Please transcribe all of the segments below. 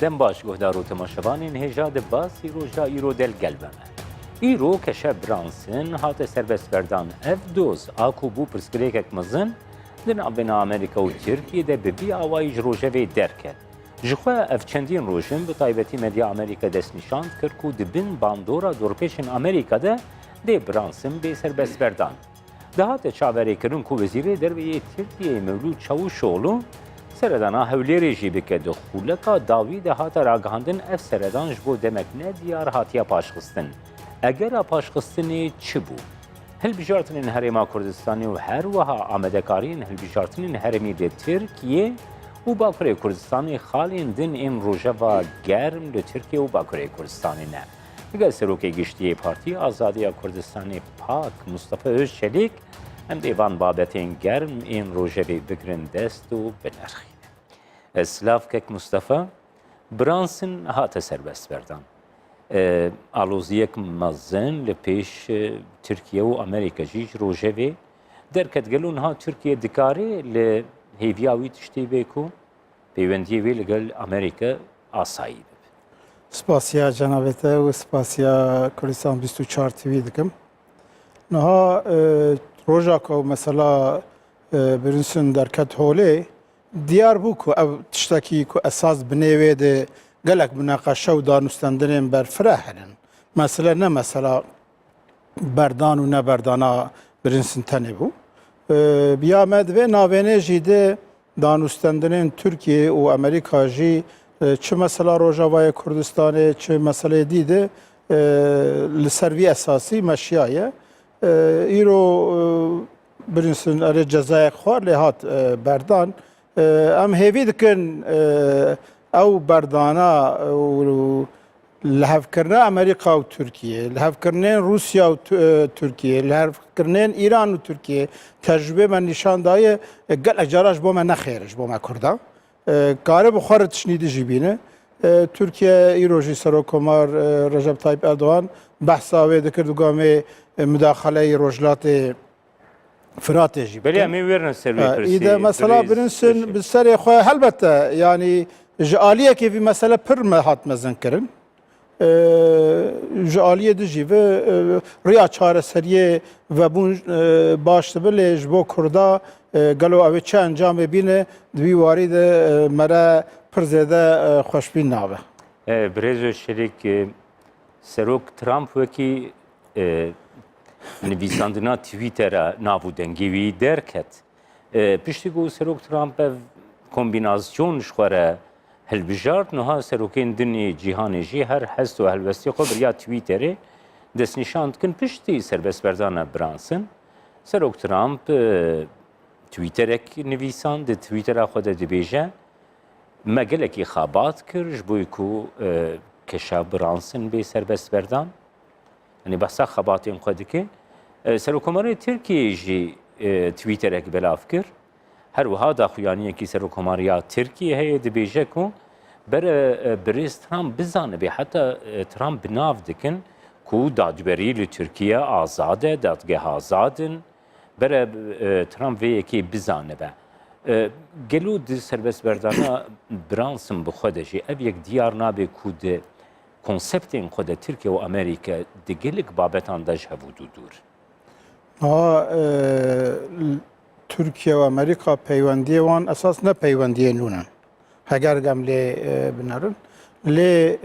دم باش گهدار و تماشاوانین هجا ده باسی روژا ایرو دل گلبمه. ایرو که شب برانسن هات سربست بردان اف دوز آکو بو پرسکریکک مزن دن آبنا امریکا و ترکیه ده ببی آوایج روژه وی درکه. جخوا اف چندین روژن به طایبتی مدیا امریکا دست نشاند کرد که دبن باندورا دورپیشن امریکا ده برانسن به سربست بردان. دهات چاوری کرن که وزیر دربیه ترکیه مولود چاوشوغلو سردانا هولیری جی بکه دخولکا داوی دهات راگهاندن اف سردانج بو دمک ندیار هاتیا پاشخستن. اگر پاشخستنی چی بو؟ هل بجارتن هرما کردستانی و هر وها آمدکارین هل بجارتن هرمی ده ترکیه و باکره کردستانی خالین دن این روژه و گرم ده ترکیه و باکره کردستانی نه. اگر سروک گشتی پارتی آزادی کردستانی پاک مصطفی özçelik hem de van babetin germ in rojevi bigrin dest و بنرخی. اسلاف کک مصطفی برانسن هات سربست بردان. آلوزیک مزن لپیش ترکیه و امریکا جیج روژوی درکت گلون ها ترکیه دکاری لهیویاوی تشتی بیکو پیوندی وی لگل امریکا آسایی. سپاسیا جنابته و سپاسیا کردستان 24 تیوی دکم. نها روژا که مثلا برنسون درکت هوله دیار بو که او تشتکی که اساس بنوید گلک مناقشه و دانستندن بر فرهن مثلا نه مثلا بردان و نه بردانا برنسون تنه بو بیامد و ناوینه جیده دانستندن ترکیه و امریکا جی چه مثلا روژاوای کردستان چه مسئله دیده لسروی اساسی مشیایه ایرو برنسون اره جزای خوار لحات بردان ام هیوی دکن او بردانا و لحف کرنه امریکا و ترکیه لحف کرنه روسیا و ترکیه لحف کرنه ایران و ترکیه تجربه من نشان دایه گل اجاراش با من نخیرش با من کرده کاره بخار تشنیدی جیبینه ترکیه ایروجی سروکمار رجب طایب اردوغان بحثا وی دکرد و گامه مداخله رجلات فراته جی بله امی ورن سروی پرسی ایده مثلا برنسن بسر خواه البته یعنی جعالیه که في مسألة پر ما هات مزن کرن جعالیه دجی و ریا چاره سریه و بون باش بله جبو کردا گلو اوی چه انجام بینه دوی وارد مرا پر زیاده خوشبین نابه برزو شریک سروک ترامپ وکی نویساندنا تویتر نابودنگی درکت پشتی گو سروک ترامپ کومبیناسیون شخوره هلبجارت نها سروکین دنی جهانی جی هر حس و هلوستی خو بریا توییتره دست نشاند کن پشتی سربست بردان برانسن سروک ترامپ توییترک نویسان ده توییتر خود دبیجه مگلکی خابات کرد بوی کو کشا برانسن به سربست بردان یعنی بحثا خاباتین خود که سروکماری ترکیه جی توییترک بلاف کرد هر وها داخویانی کی سروکماریا ترکیه هی دبیجه کو برز ترامپ بزانه به حتی ترامپ بناف دکن کو دادبری لترکیه آزاده دادگاه آزادن بر ترامپ وی کی بزانه به گلو دی سربست بردانا برانسن بخودشی اب یک دیار نابه کود کنسپتین خود ترکیه و امریکا دگلک بابتان داش هبودو دور ترکیه و امریکا پیوندی وان اساس نه پیوندی نونن هگر گم لی بنارن لی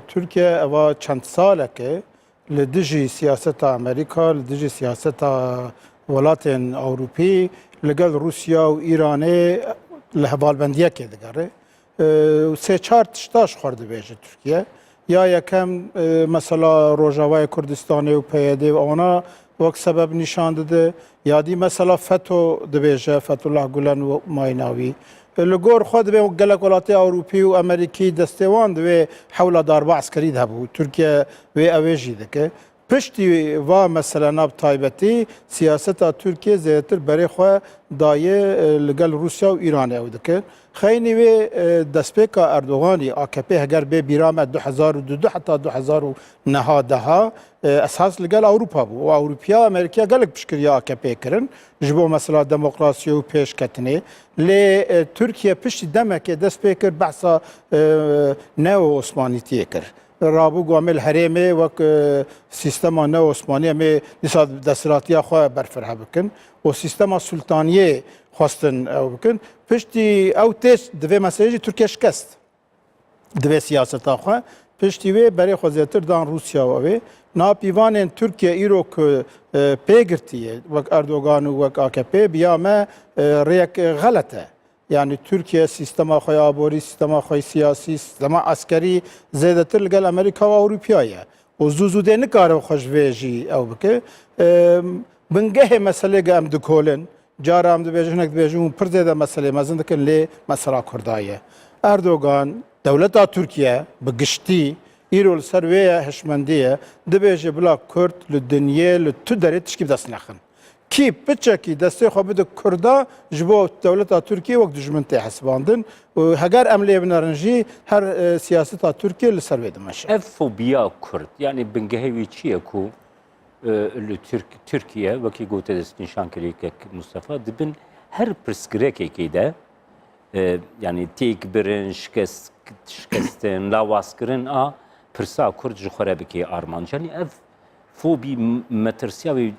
ترکیه اوا چند ساله که لدیجی سیاست امریکا لدیجی سیاست ولات اوروپی لگل روسیا و ایرانه لحبالبندیه که دگره سه چهار تشتاش خورده بیشه ترکیه یا یکم مثلا روژاوای کردستانی و پیاده و آنها وقت سبب نشان داده یادی مثلا فتو دبیجه فتولاه گولن و مایناوی لگور خود به گلک ولات اوروپی و امریکی دستوان دوی حول داربع عسکری ده بود ترکیه و اویجی ده که پشتی و مثلا ناب تایبتی سیاست ترکیه زیاتر برای خو دایه لگل روسیا و ایران او دکه خیلی و دسپیکا اردوغانی AKP هگر به بیرام 2002 حتی 2009 اساس لگل اروپا بو و اروپیا امریکا گلک بشکریا AKP کرن جبو مثلا دموکراسی و پیش کتنه لی ترکیه پشتی دمک دسپیکر بحثا نو عثمانیتی کر رابو گامل هریمه وک سیستم نو عثمانی می نساد دستراتیا خو برفره بکن و سیستم سلطانیه خواستن او بکن پشتی او تش دوی مسیجی ترکیه شکست دوی سیاست خو پشتی وی برای خوزیتر دان روسیا و وی ناپیوان ترکیه ایرو که پیگرتیه وک اردوغان و وک AKP بیامه ریک غلطه یعنی ترکیه سیستم خوی آبوری سیستم خوی سیاسی سیستم عسکری زیادتر لگل امریکا و اروپیایه و زوزوده نکاره خوش ویجی او بکه بنگه مسئله گم دکولن جارا هم دبیجونک دبیجون پر زیاده مسئله مزن دکن لی مسئله کردایه اردوغان دولت ترکیه بگشتی ایرول سرویه هشمندیه دبیجه بلا کرد لدنیه لتو داره تشکیب دست نخن کی بچکی دسته خو بده کردا جبو دولت ترکیه وقت دجمنت حسباندن و هگر عملیه بنارنجی هر سیاست ترکیه لسرویه دمشه فوبیا کرد یعنی بنگهوی چیه کو ترکیه وکی گوته دست نشان کری که مصطفی دبن هر پرسکرکی که ده یعنی تیک برن شکستن لاواز کرن پرسا کرد جخوره بکی آرمانجانی فوبی مترسیاوی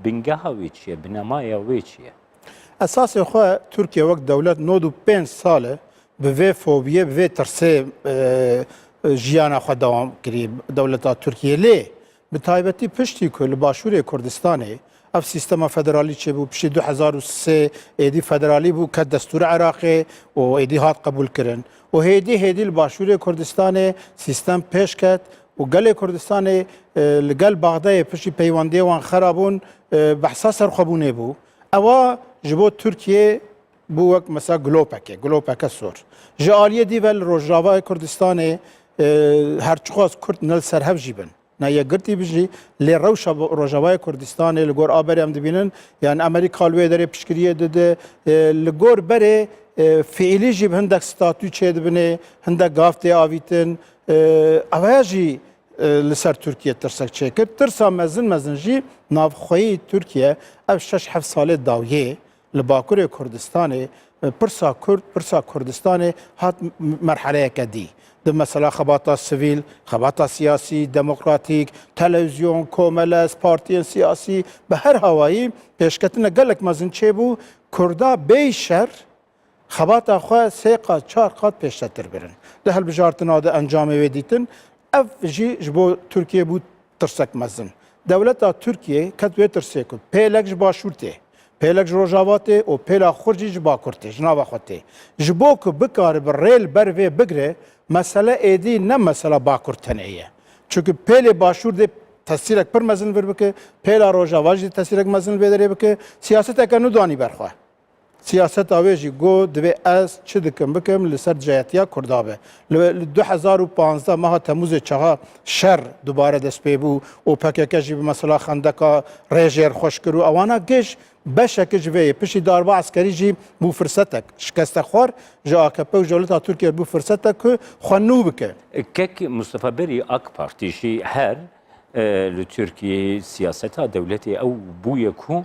بنگهوی چیه بنمایاوی چیه اساس خو ترکیه وقت دولت 95 ساله به فوبیه به ترسه جیانا خو دوام کری دولت ترکیه لی به تایبتی پشتی که لباشور کردستانه اف سیستم فدرالی چه بو پشتی 2003 ایدی فدرالی بو که دستور عراقی و ایدی هات قبول کرن و هیدی لباشور کردستانه سیستم پیش کرد و گل کردستان لگل بغداد پشتی پیوندی وان خرابون بحثا سرخبونه بو اوا جبو ترکیه بو وقت مثلا گلوپک سور جالیه دیول روجاوا کردستان هر چخواست کرد نل سرهف جیبن نه یه گرتی بجی لی روجاوا کردستان لگور آبری هم دبینن یعنی امریکا لوی داره پشکریه داده لگور بره فعلی جیب هندک ستاتو چه دبنه هندک گافته آویتن اوهاجی لسر ترکیه ترسک چه کرد ترسا مزن جی نافخوی ترکیه او 6-7 ساله داویه لباکور کردستان پرسا کردستان هات مرحله کدی ده مثلا خباتا سیویل خباتا سیاسی دموکراتیک تلویزیون کوملس پارتی سیاسی به هر هوایی پیشکتن گلک مزن چه بو کردا بیشر خباتا خواه 3 قات 4 قات پیشتر برن ده هل بجارتنا ده انجام ویدیتن اف جی جبو ترکیه بود ترسک مزن دولت ترکیه کتوی ترسه کن پیلک جبا شورته پیلک روجاواته و پیلا خورجی جبا کرته جنابا خوته جبو که بکار بر ریل بروی بگره مسئله ایدی نه مسئله با کرتنه ایه چونکه پیل باشور ده تاثیرک پر مزن بر بکه پیلا روجاواج تاثیرک مزن بدره بکه سیاست اکنو دانی برخواه سیاست آویجی گو دوی از چه دکم بکم لسر جایتیا کردابه 2015 ماه تموز چها شر دوباره دست پی بو و پکیکه جی مثلا خندکا ریجر خوش کرو اوانا گش بشک جوی پشی داربا عسکری جی بو فرصتک شکست خور جا AKP و جولتا ترکیه بو فرصتک خونو بکه که مصطفی بری اک پارتیشی هر لترکیه سیاستا دولتی او بوی کو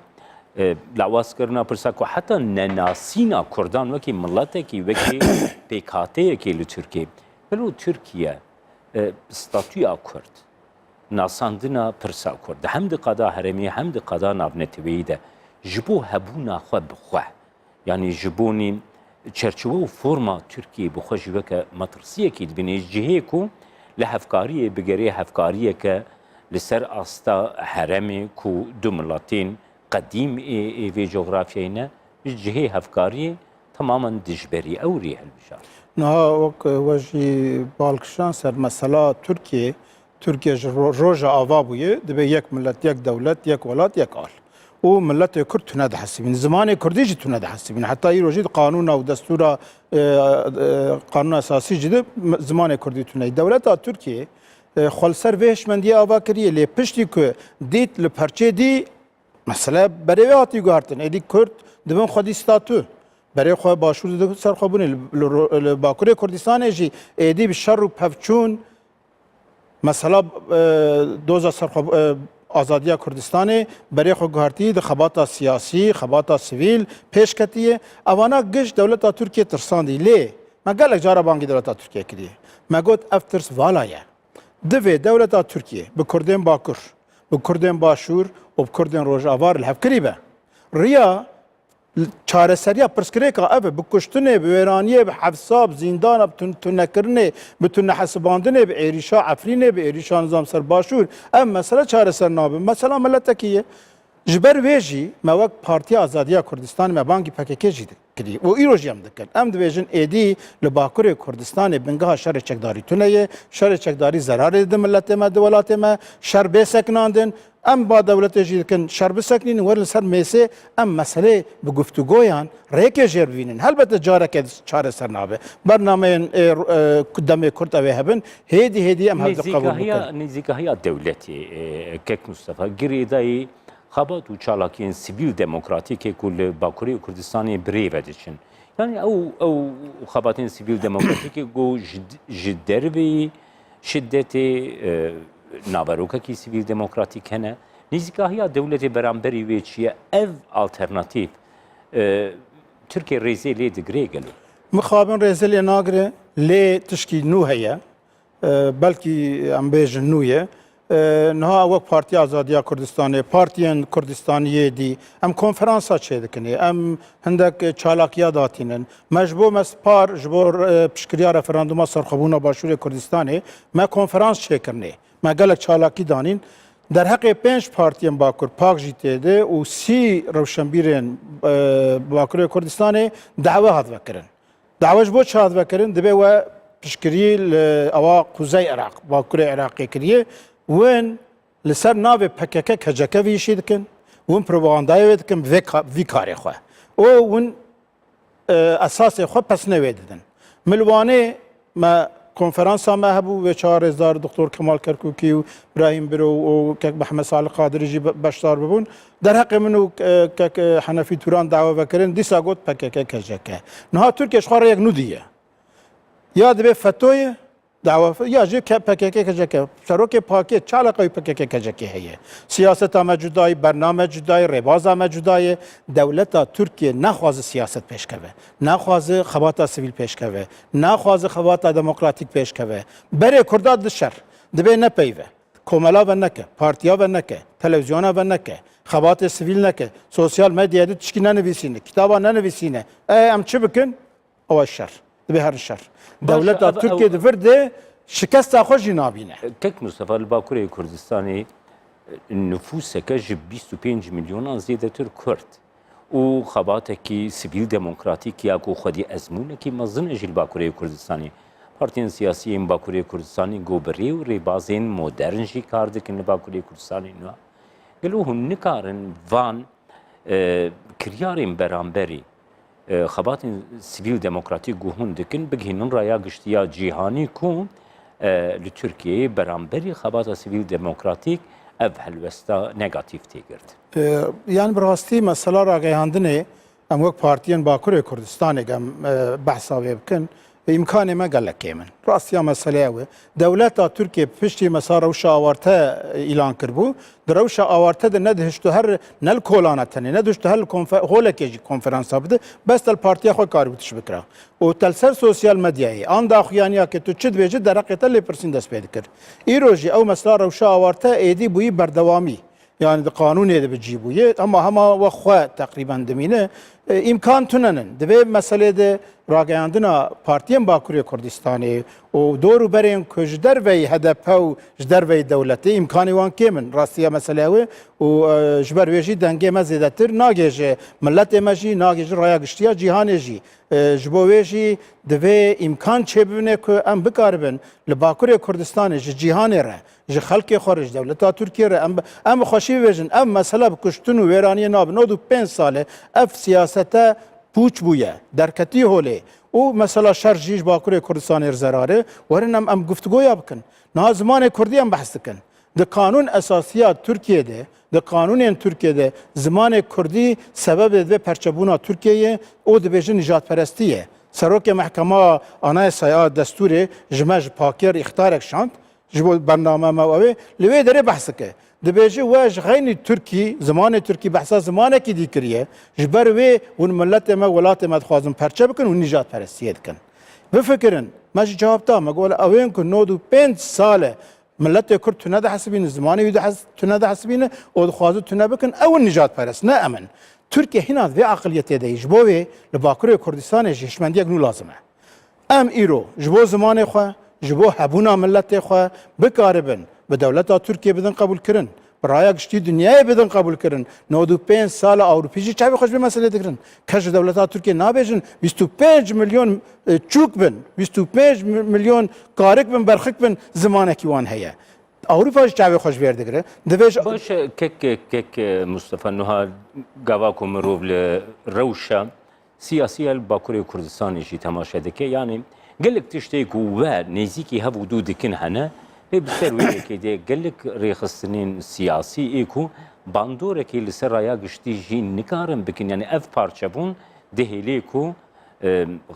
لعواز کرنا پرساکو حتی نناسینا کردان وکی ملته کی وکی پیکاته کی لترکیه بلو ترکیه ستاتویا کرد ناساندنا پرسا کرد هم دی قدا هرمی هم دی قدا نابنتویی ده جبو هبونا خو بخواه یعنی جبونی چرچوه و فرما ترکیه بخواه جوه مطرسیه کی دبینی جهه کو لحفکاریه بگره حفکاریه که لسر آستا هرمی کو دو ملتین قدیم في جغرافينا جهه هفكاري تماما دجبري او ريح البشار. نها وك وجي بالكشان سر مسألة تركيا روجا آوابوية دبي يك ملت يك دولت يك ولات يك آل. و ملت كرد تناد حسبين زمان كرديجي تناد حسبين حتى يروجد قانون او دستور قانون اساسي جدي زمان كردي تناد دولت تركيا خالسر ویش من دی آوا کریه لی پشتی که دیت لپرچه دی مثلا برای هاتی گارتن ایدی کرد دوم خودی ستاتو برای خود باشور دو سر خوابونه باکوری کردستان جی ایدی بشر و پفچون مثلا دوزا سر خواب آزادی کردستان برای خود گارتی د خبات سیاسی خبات سیویل پیش کتیه اوانا گش دولت ترکیه ترساندی لی ما قالك جارة بانكي دولة تركيا كدي ما قلت افترس فالايا دفي دولة تركيا بكردين باكر بكردين باشور وبكردين روجافار الهف قريبة ريا چاره سریا پرسکریکا اوه بکشتنه بویرانیه بحفصاب زندان بتونکرنه بتون حسباندنه به ایریشا عفرینه به ایریشا نظام سر باشور ام مثلا چاره سر نابه مثلا ملتکیه جبر ویجی ما وقت پارتی آزادی کردستان ما بانکی پکیکی جیده کردی و ایروژی هم دکن ام دویژن ایدی لباکور کردستان بنگاه شر چکداری تونه شر چکداری ضرار ده ملت ما دولات ما شر بسکناندن ام با دولت جیدکن شر بسکنین ورل سر میسه ام مسئله به گفتگویان ریک جر بینن البته جاره که چاره سر نابه برنامه کدام کرد اوه هبن هیدی ام هفته قبول بکن نزیکاهی دولتی کک مصطفی گریدایی خبات و چالاکین سیویل دموکراتیک کل باکوری کردستانی بری ودیشن یعنی او خباتین سیویل دموکراتیک گو جدروی شدت نابروکا کی سیویل دموکراتیک هنه نزیکاهی دولت برانبری وی چیه اف آلترناتیف ترکیه ریزی لی دگری گلو مخابن ریزی لی ناگره لی تشکی نو هیا بلکی ام بیجن نویه نها وقت پارتی آزادی کردستان پارتیان کردستانی دی ام کنفرانسا چه دکنی ام هندک چالاکیا داتینن مجبور مسپار جبور پشکریا رفراندوما سرخبونا باشور کردستانی ما کنفرانس چه کرنی ما گلک چالاکی دانین در حق 5 پارتیان باکر پاک جیته ده و 30 روشنبیرین باکر کردستانی دعوه هات وکرن دعوهش بو چه هات وکرن دبی و پشکری اوا قوزی عراق باکر عراقی کریه وين لسر ناوي بككه كجكه ويشي دكن وين بروباغانداي دكن في كاري خو او وين اساس خو پس نويدن ملوانه ما کنفرانس ما هبو و 4000 دکتر کمال کرکوکی و ابراهیم برو و که محمد صالح قادری جی بشتار ببون در حق منو که حنفی توران دعوا وکرن دیسا گوت پککه کجکه نه ترکیه شخوار یک نودیه یاد به فتوی دعوا یا جی که پککه کجکه شروع پاکی چالقای پککه کجکه هیه سیاست موجودای برنامه جدای رباز موجودای دولت ترکیه نخواز سیاست پیش کوه نخواز خواتا سیویل پیش کوه نخواز خواتا دموکراتیک پیش کوه بره کرداد دشر دبه نپیوه کوملا و نکه پارتیا و نکه تلویزیونا و نکه خوات سیویل نکه سوسیال مدیا دو تشکی ننویسینه کتابا ننویسینه ام چه بکن او شر دبه هر شر دولت ترکیه دفرده شکست خوشی نابینه تک مصطفى الباكوري كردستاني نفوسك جب 25 مليون زيادة كرد و خباتك سيفيل ديمقراطيك ياكو خدي ازمونك مزنج الباكوري كردستاني بارتين سياسيين باكوري كردستاني غوبري و ريبازين مودرن جي كاردك الباكوري كردستاني نوا قالوا هن نكارن فان كريارين برامبري خباتين سيفيل ديمقراطيك هون دكن بگهنن رايا گشتيا جيهاني كون لترکیه برانبری خبات سیویل دموکراتیک اف هلوستا نگاتیف تیگرد یعنی براستی مسئله را گیاندنه ام وقت پارتیان باکور کردستان گم بحثا بکن امکان ما گلکه من راستی مسئله اوه دولت ترکیه پشتی مسار روشا آورته اعلان کربو در روشا آورته ده ندهشتو هر نل کولانتنی ندهشتو هر هولکی کنفرانس بده بس تل پارتیا خو کاری بتش بکره و تلسر سوسیال مدیایی آن داخویانیا که تو چد بیجه در حقیقت لی پرسین دست پید کرد ایروژی او مسئله روشا آورته ایدی بویی بردوامی يعني القانون اللي بتجيبوه اما وخوا تقريبا دمينه امكان تنن دبي مساله ده راگیاندنا پارتیم باکوری کردستانی و دورو برین کجدر وی هدف و جدر وی دولتی امکانی وان کمن راستیا مسئله و جبر ویجی دنگه مزیده تر ناگیجه ملت مجی ناگیجه رای گشتیا جهانی جی جبویجی دوی امکان چه ببینه که ام بکاربن لباکوری کردستانی جهانی را ج خلق خارج دولت ترکیه را ام خوشی ویژن ام مسئله بکشتن و ویرانی ناب 95 ساله اف سیاست پوچ بویه درکتی هوله و مثلا شر جیش باکوری کردستان زراره ورن ام گفتگویا بکن نه زمان کردی ام بحث کن د قانون اساسیات ترکیه ده د قانون ترکیه ده زمان کردی سبب ده پرچبونا ترکیه او د بیژن نجات پرستیه سروک محکمه آنای سیاد دستور جمج پاکر اختارک شاند جبو برنامه ما اوه لوی داره بحث که دبیجی واج غین ترکی زمان ترکی بحثا زمانه کی دی کریه جبر وی ون ملت ما ولات ما خوازم پرچه بکن و نجات پرستیه کن بفکرن ماش جواب تا مقول اوین کن نودو 5 ساله ملت کرد تونه ده حسبین زمانه یود تونه ده حسبین او خوازو تونه بکن او نجات پرست نه امن ترکیه هنات و عقلیت ده جبوی لباکر کردستان جشمندی اگنو لازمه ام ایرو جبو زمانه خو جبو هبونا ملت خو بکاربن به دولت ترکیه بدن قبول کرن برای گشتی دنیای بدن قبول کرن 95 سال اروپیجی چاوی خوش به مسئله دکرن کج دولت ترکیه نابجن 25 میلیون چوک بن 25 میلیون کارک بن برخک بن زمانه کیوان هيا اوروپا چاوی خوش ورده گره دویش باش کک مصطفی نوها گاواکو مروبل روشا سیاسی الباکوری کردستان جی تماشا دکه یعنی گلک تشتی کو و نزیکی هفو دو دکن هنه بسر ویلی که ده گلک ریخستنین سیاسی ایکو باندوره که لسر رایا گشتی جی نکارم بکن یعنی اف پارچه بون دهیلی کو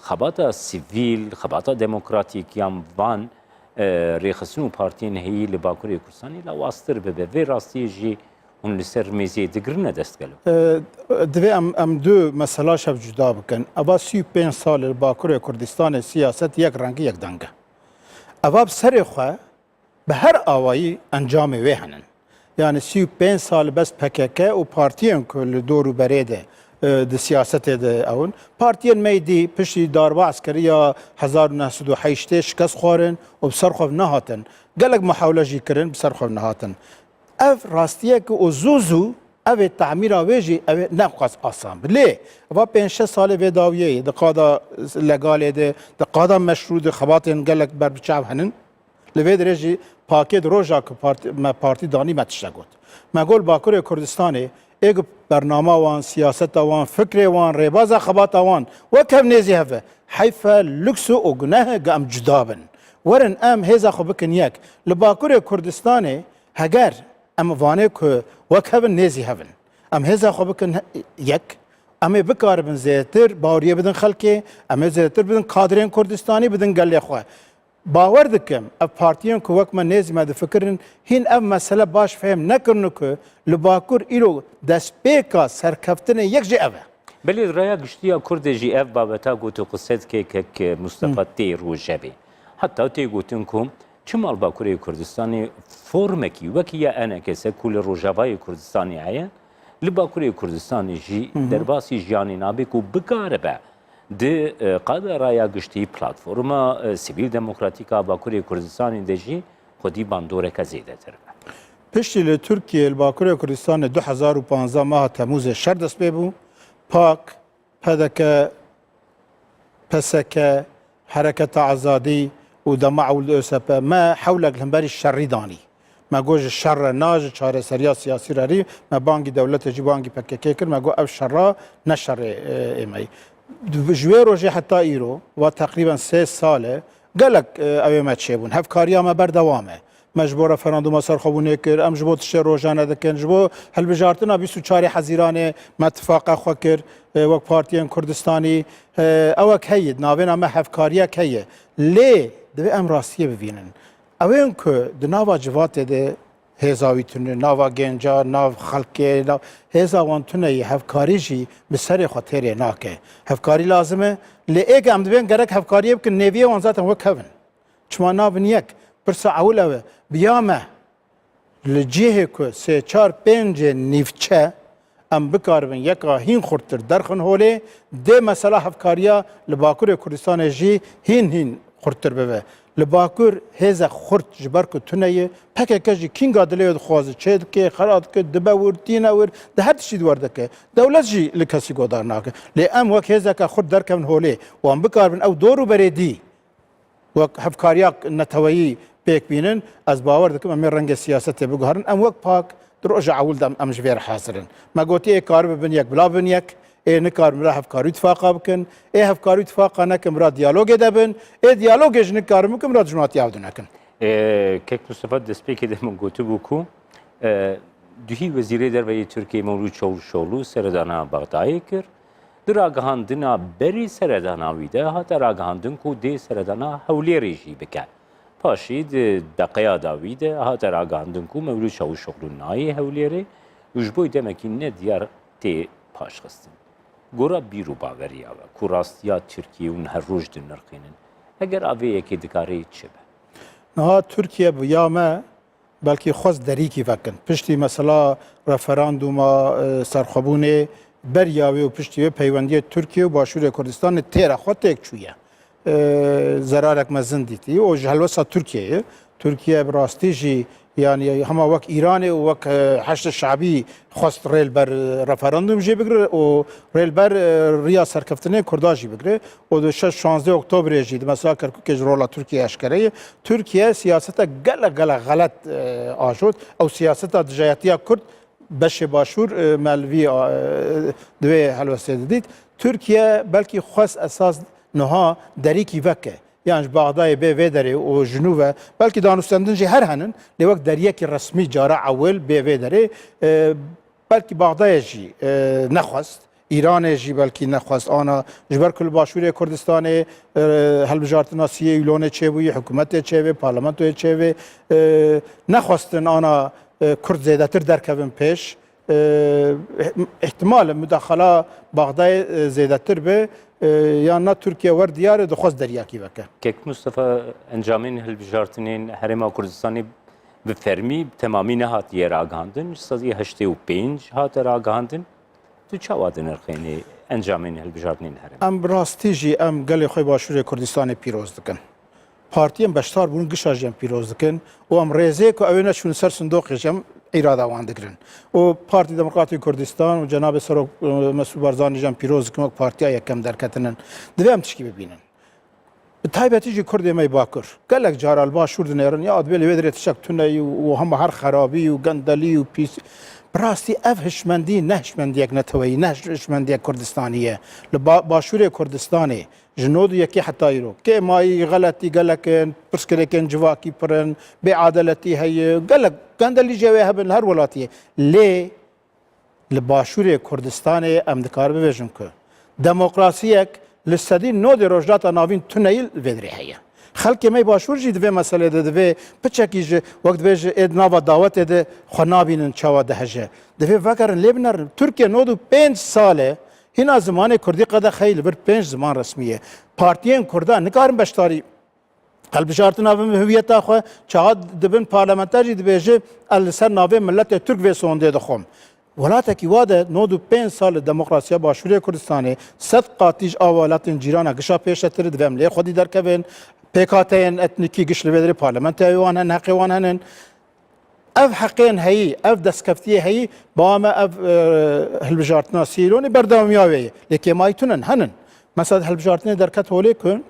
خباتا سیویل خباتا دموکراتیک یام وان ریخستن و پارتین هی لباکوری کردستانی لواستر ببه وی راستی جی اون لسر میزی دگرنه دست گلو دوی ام دو مسئله شب جدا بکن اوا 35 سال لباکوری کردستان سیاست یک رنگ یک دنگه اوا بسر خواه به هر آوایی انجام وی هنن یعنی 35 سال بس پککه و پارتیان که دورو بریده د سیاست ده اون پارتیان میدی پشتی داروا عسکری یا 1908 شکست خورن و بسرخوف نهاتن گلک محاوله جی کرن بسرخوف نهاتن اف راستیه که او زوزو او تعمیر آویجی او نقص آسان بله و 5 سال وی داویه ده قادا لگاله ده قادا مشروع ده خباتن گلک بر بچاو هنن لوی درجی پاکت روزا که پارتی دانی متشته گود مگول باکوری کردستانی ایک برنامه وان سیاست وان فکر وان ریباز خبات وان و کم نیزی هفه حیف لکس و گناه گم جدابن ورن ام هیزا خو بکن یک لباکوری کردستانی هگر ام وانه که و کم نیزی هفن ام هیزا خو بکن یک اما بکار بن زیتر باوریه بدن خلکی اما زیتر بدن کادرین کردستانی بدن گلی خواه باور دکم اف پارتیان که وقت من نیزی مده فکرن هین اف مسئله باش فهم نکرنو که لباکور ایرو دست بیکا سرکفتن یک جی اوه بلی رایا گشتیا کرد جی اف بابتا گوتو قصد که مصطفی تی رو جبی حتی تی گوتن کم چم الباکوری کردستانی فرمکی وکی یا انا کسه کل روجاوای کردستانی عین لباکوری کردستانی جی در باسی جیانی نابی کو بکاره با ده قادر رایا گشتی پلاتفورما سیویل دموکراتیکا باکوری کردستانی دجی خودی باندوره که زیده تر پشتی لترکیه الباکوری کردستان 2015 ماه تموز شر دست ببو پاک پدک پسک حرکت آزادی و دمع و الاسپه ما حولک لنبری شری دانی ما گوش شر ناج چاره سریا سیاسی راری ما بانگی دولت جی بانگی پککه کر ما گو او شر نشر ایمی جوی روزی حتی ایرو و تقریبا 3 ساله گلک اوی ما چیبون هفکاریا ما بردوامه مجبور فرندوم سر خوبونه کر ام جبوت ش روزانه دکن جبو هل بجارتنا 24 حزیرانه متفاق خو کر وک پارتیان کردستانی او کید ناوینا ما هفکاریا کیه لی دو ام راستیه ببینن اوین که د ناوا جوات ده هزاوی تونه ناوا گنجا ناو خلقه ناو هزاوان تونه هفکاری جی به سر خاطر ناکه هفکاری لازمه لیگ ام دبین گرک هفکاری بکن نویه وان ذات وک هون چما ناون یک پرسا اوله بیامه لجیه که 3 4 5 نیفچه ام بکاربن یکا هین خورتر درخن هوله ده مثلا هفکاریا لباکور کردستان جی هین خورتر ببه لباکور هزا خورت جبر که تونه پکه کجی کینگا دلیود خوازه چید که خراد که دباور تیناور ده هر تشید ورده که دولت جی لکسی گودار ناکه لی ام وک هزا که خورت درکن هوله و ام بکاربن او دورو بریدی وک هفکاریا نتوایی پیک بینن از باور دکم امی رنگ سیاست بگوهرن ام وک پاک در رجع اول دم ام جبیر حاصرن ما گوتی کار ببن یک بلا بن یک نکار مرا هفکاری اتفاقا بکن هفکاری اتفاقا نکن مرا دیالوگ دبن دیالوگش نکار مکن مرا جنات یاود نکن کەک مستەفا دەستپێکی دەمە گوتو بووکو دوهی وەزیرەی دەربەی تورکیای مەولود چاوشۆڵو سەردانا بەغدایê kir di ragihandina berî seredana wî de hate ragihandin ku dê seredana Hewlêrê jî bike. Paşî di deqeya da wî de hate ragihandin ku Mevlûd Çavuşoğlu nayê Hewlêrê û ji bo demekî ne diyar tê paşxistin. Gora bîr û baveriya we ku rastiya Tirkiye û her roj din nirxînin. Eger avê yekê dikarê çi be? نها ترکیه بیامه بلکه خواست دریکی وکن پشتی مثلا رفراندوما سرخوبونه بریاوی و پشتی پیوندی ترکیه و باشور کردستان تیره خود تک چویه زرارک مزن دیتی و جلوسا ترکیه براستی جی يعني هما وك ايراني وك حشد الشعبي خواست ريل بر رفراندوم جي بگره و ريل بر ريا سركفتنه كرداجي بگره و دو 16 اكتوبر جي مثلا كركوك رولا تركيا اشكريه تركيا سياسته غلا غلط آشود او سياسته دجايتيا كرد بش باشور ملوي دوي حلوسه ديت تركيا بلكي خاص اساس نها دريكي وكه يعني بغداد به ودري و جنوبه بلکه دانستندن جي هر هنن لوقت دريك رسمي جارع اول به ودري بلکه بغداد جي نخواست ایران جی بلکی نخواست آنا جبر کل باشوری کردستان هل وزارت ناسیه ایلون چهوی حکومت چهوی پارلمان چهوی نخواستن آنا کرد زیاده تر درکوین پیش احتمال مداخله بغداد زیاده تر به یا نه ترکیه ور دیار دخواست دریاکی وکه کەک مستەفا ئەنجامین هەڵبژارتنین هەرێما کوردستانی bi fermî temamî nehatiye ragihandin sazî 85 hate ragihandin tu çawa dinirxênê encamên hilbijartinên herêm em rastî jî em gelê xwe başûrê Kurdistanê pîroz dikin partiyên beşdar bûn gişa jî em pîroz dikin û em rêzê ku ew ê neçûn ser sindoqê jî em îrada wan digirin û Partî Demokratîk Kurdistan û Cenabê Serok Mesûd Barzanî jî em pîroz dikin wek partiya yekem derketinin divê em tişkî bibînin bi taybetî jî Kurdê me bakur gelek cara li başûr dinêrin ya adbê li wê dirê tişek tuneyî û hema her xerabî û gendelî û pîs براستی اف هشمندی نه هشمندیک نتوی نه هشمندیک کردستانیه لباشوری کردستانی جنود یکی حتی رو که مای غلطی گلکن پرسکلکن جواکی پرن به عدالتی هی گلک گندلی جوه هبن هر ولاتیه لی لباشوری کردستانی امدکار بویژن که دموکراسیک لسدی نود روجدات ناوین تنیل ودری هیه خلک می باشور جی دوی مسئله ده دوی پچکی جی وقت ویج اد نوا دعوت ده خنابینن چوا ده هجه دوی وکرن لیبنر ترکیه 95 ساله هینا زمان کردی قده خیلی بر 5 زمان رسمیه پارتیین کردان نکارن بشتاری هەڵبژارتن ناوێ هویەتا خۆ چاوات دەبن پارلەمەنتاژی دەبێژێ لەسەر ناوێ ملەتێ تورک وێ سۆندێ دەخۆم وڵاتێکی وا دە 95 سال لە دەموکراسیا باشووری کوردستانê 100 قاتیژ ئاوا وڵاتên cîrana gişa pêşetir divem lê xwedî derkevin pêkateyên etnîkî giş li vê derê parlamentayê wan hene heqê wan henin ev heqên heyî ev destkeftiyê heyî bame ev hilbijartina sîlonê berdewamiya wê ye lê kêmayî tunin henin mesela hilbijartinê derket holê ku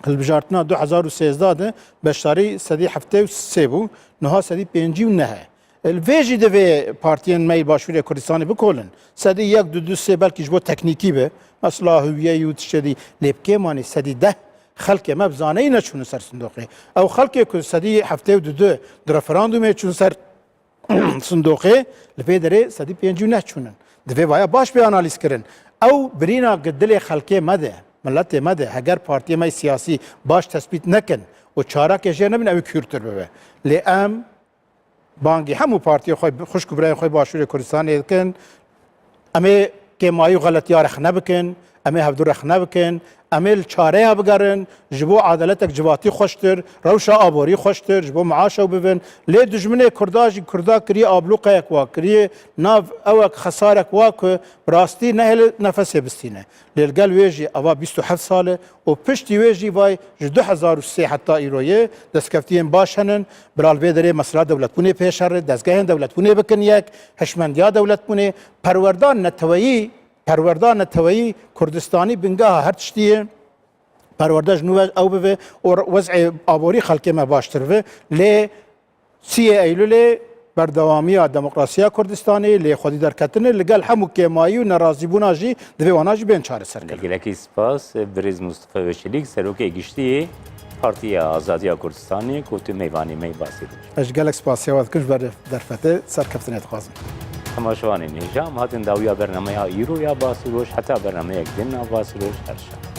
hilbijartina 2013 de beşdarî sedî heftê û sê bû niha sedî pêncî û nehe vê jî divê partiyên me başûrê Kurdistanê bikolin sedî yek du du sê belkî ji bo teknîkî be mesela hûviyeyî û tiştê lê bi kêmanî sedî deh xelkê me bi zaneyî neçûne ser sindoqê ew xelkê ku sedî heftê û du di referandumê çûn ser sindoqê li vê derê sedî pêncî û neh çûnin divê waya baş bê analîz kirin ew birîna dilê xelkê me de milletê me de heger partiyê me siyasî baş tespît nekin û çarekê jê nebin ew kûrtir bibe lê em bangî hemû partiyê xwe xuşk û birayên xwe başûrê Kurdistanê dikin em ê kêmayî û xeletiya rex nebikin em ê hevdû rex nebikin em ê li çareya bigerin ji bo adaletek civatî xweştir rewşa aborî xweştir ji bo miaşew bibin lê dijminê Kurda jî Kurda kiriye ablûqeyek wa kiriye nav ewek xesarek wa ku rastî nehêle nefesê bistîne lê li gel wê jî eva 27 sal e û piştî wê jî vay ji 2003 heta îroyê destkeftiyên baş henin bilal vê derê mesela dewletbûnê pêş here dezgehên dewletbûnê bikin yek heşmendiya dewletbûnê perwerdan neteweyî پرورده نتویی کردستانی بنگاه هر تشتیه پرورده جنوب او به و وضع آبوری خلک ما باشتر و لی 3 ایلول بردوامیya demokrasiya Kurdistanê lê xwedî derketinê li gel hemû kêmayî û nerazîbûna jî divê wana jî bên çareserkirin. Gelekî spas Birêz Mustafa Weşelîk serokê giştiyê Partiya Azadiya Kurdistanê ku tu mêvanê me basî roj. Ez ji gelek spasiya we dikim ji ber derfetê serkeftinê dixwazim. Temaşevanên hêja em hatin dawiya bernameya îro ya basî roj heta bernameyek din nav basî roj her şa.